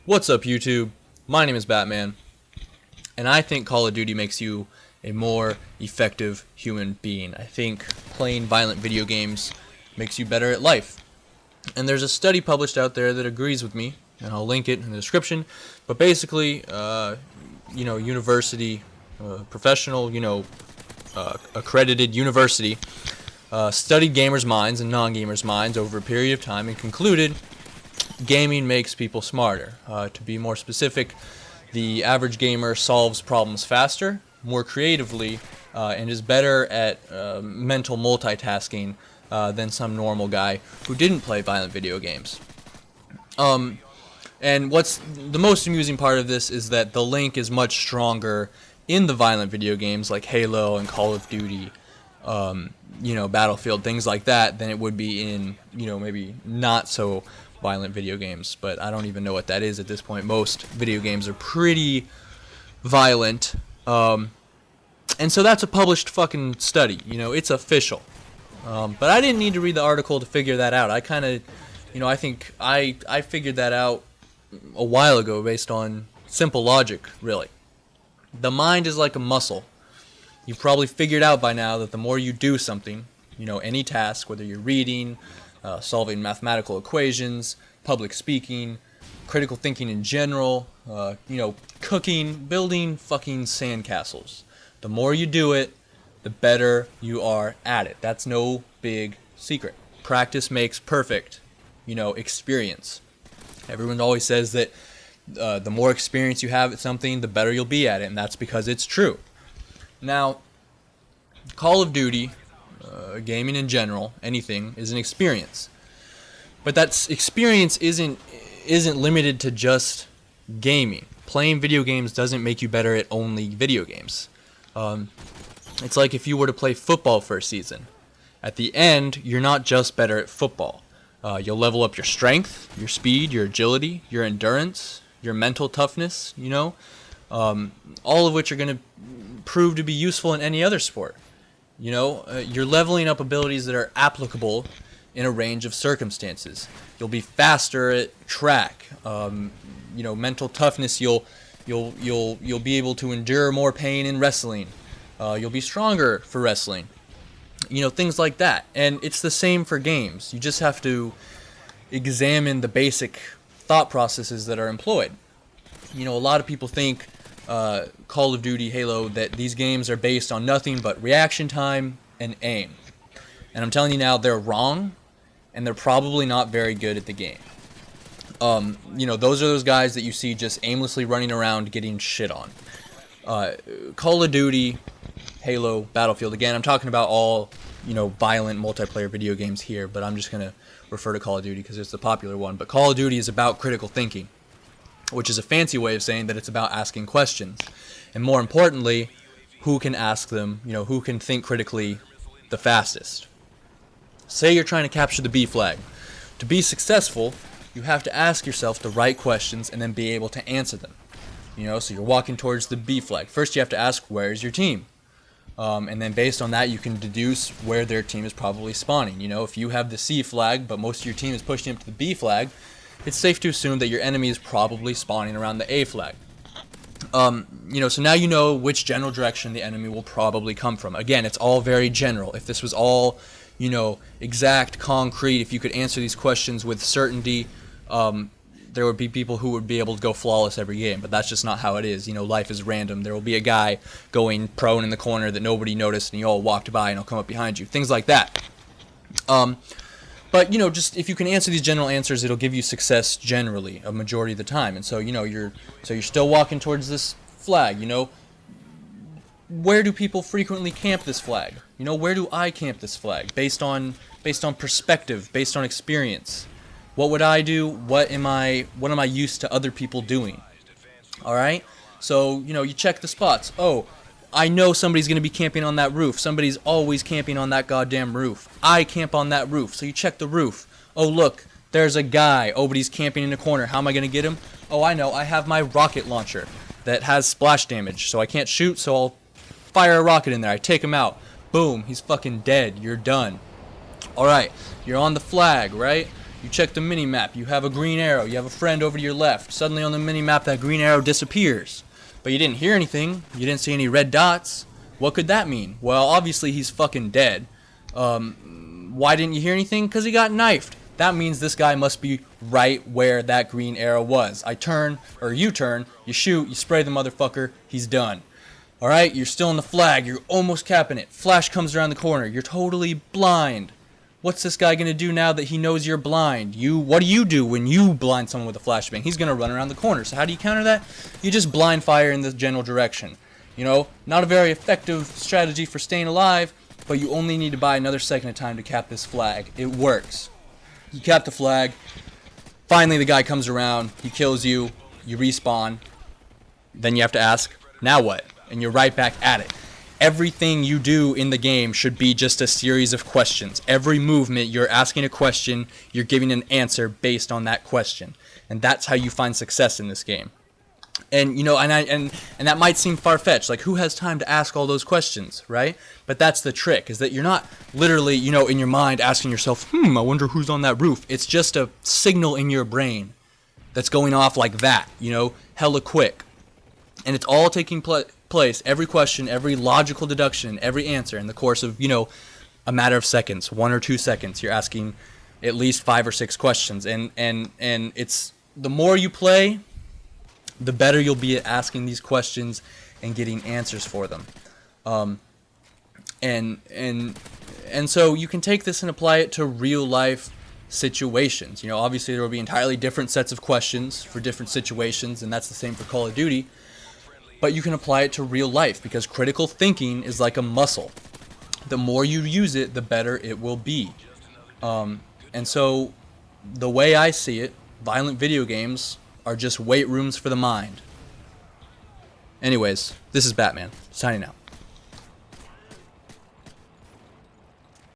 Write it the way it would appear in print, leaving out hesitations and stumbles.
What's up, YouTube? My name is Batman, and I think Call of Duty makes you a more effective human being. I think playing violent video games makes you better at life. And there's a study published out there that agrees with me, and I'll link it in the description. But basically, university, professional, accredited university, studied gamers' minds and non-gamers' minds over a period of time and concluded gaming makes people smarter. To be more specific, the average gamer solves problems faster, more creatively, and is better at mental multitasking than some normal guy who didn't play violent video games. And what's the most amusing part of this is that the link is much stronger in the violent video games like Halo and Call of Duty, Battlefield, things like that, than it would be in, maybe not so violent video games. But I don't even know what that is at this point. Most video games are pretty violent. And so that's a published fucking study. It's official. But I didn't need to read the article to figure that out. I kind of, I think I figured that out a while ago based on simple logic, really. The mind is like a muscle. You've probably figured out by now that the more you do something, any task, whether you're reading, solving mathematical equations, public speaking, critical thinking in general, cooking, building fucking sandcastles. The more you do it, the better you are at it. That's no big secret. Practice makes perfect, experience. Everyone always says that the more experience you have at something, the better you'll be at it, and that's because it's true. Now, Call of Duty, gaming in general, anything, is an experience. But that experience isn't limited to just gaming. Playing video games doesn't make you better at only video games. It's like if you were to play football for a season. At the end, you're not just better at football. You'll level up your strength, your speed, your agility, your endurance, your mental toughness, all of which are going to prove to be useful in any other sport. You're leveling up abilities that are applicable in a range of circumstances. You'll be faster at track. Mental toughness. You'll be able to endure more pain in wrestling. You'll be stronger for wrestling. Things like that. And it's the same for games. You just have to examine the basic thought processes that are employed. A lot of people think Call of Duty, Halo, that these games are based on nothing but reaction time and aim. And I'm telling you now, they're wrong, and they're probably not very good at the game. Those are those guys that you see just aimlessly running around getting shit on. Call of Duty, Halo, Battlefield, again, I'm talking about all, violent multiplayer video games here, but I'm just going to refer to Call of Duty because it's the popular one. But Call of Duty is about critical thinking, which is a fancy way of saying that it's about asking questions. And more importantly, who can ask them, who can think critically the fastest. Say you're trying to capture the B flag. To be successful, you have to ask yourself the right questions and then be able to answer them. So you're walking towards the B flag. First you have to ask, where's your team? And then based on that, you can deduce where their team is probably spawning. If you have the C flag, but most of your team is pushing up to the B flag, it's safe to assume that your enemy is probably spawning around the A flag. So now you know which general direction the enemy will probably come from. Again, it's all very general. If this was all, exact, concrete, if you could answer these questions with certainty, there would be people who would be able to go flawless every game, but that's just not how it is. Life is random. There will be a guy going prone in the corner that nobody noticed, and you all walked by, and he'll come up behind you. Things like that. But just if you can answer these general answers, it'll give you success generally a majority of the time. And so you're still walking towards this flag. Where do people frequently camp this flag? Where do I camp this flag? Based on perspective, based on experience. What would I do? What am I used to other people doing? All right? So, you check the spots. Oh, I know somebody's going to be camping on that roof. Somebody's always camping on that goddamn roof. I camp on that roof. So you check the roof. Oh, look, there's a guy. Oh, but he's camping in a corner. How am I going to get him? Oh, I know. I have my rocket launcher that has splash damage. So I can't shoot, so I'll fire a rocket in there. I take him out. Boom, he's fucking dead. You're done. All right, you're on the flag, right? You check the mini-map. You have a green arrow. You have a friend over to your left. Suddenly on the mini-map, that green arrow disappears. But you didn't hear anything. You didn't see any red dots. What could that mean? Well, obviously he's fucking dead. Why didn't you hear anything? Because he got knifed. That means this guy must be right where that green arrow was. I turn, or you turn, you shoot, you spray the motherfucker, he's done. Alright, you're still in the flag, you're almost capping it. Flash comes around the corner, you're totally blind. What's this guy gonna do now that he knows you're blind? What do you do when you blind someone with a flashbang? He's gonna run around the corner. So how do you counter that? You just blind fire in the general direction. You know, not a very effective strategy for staying alive, but you only need to buy another second of time to cap this flag. It works. You cap the flag. Finally, the guy comes around. He kills you. You respawn. Then you have to ask, now what? And you're right back at it. Everything you do in the game should be just a series of questions. Every movement, you're asking a question. You're giving an answer based on that question. And that's how you find success in this game. And you know, and that might seem far-fetched, like who has time to ask all those questions, right? But that's the trick, is that you're not literally, you know, in your mind asking yourself, I wonder who's on that roof. It's just a signal in your brain that's going off like that, you know, hella quick. And it's all taking place, every question, every logical deduction, every answer in the course of, you know, a matter of seconds, 1 or 2 seconds. You're asking at least 5 or 6 questions, and it's the more you play, the better you'll be at asking these questions and getting answers for them. And so you can take this and apply it to real life situations. You know, obviously there will be entirely different sets of questions for different situations, and that's the same for Call of Duty. But you can apply it to real life, because critical thinking is like a muscle. The more you use it, the better it will be. And so the way I see it, violent video games are just weight rooms for the mind. Anyways, this is Batman, signing out.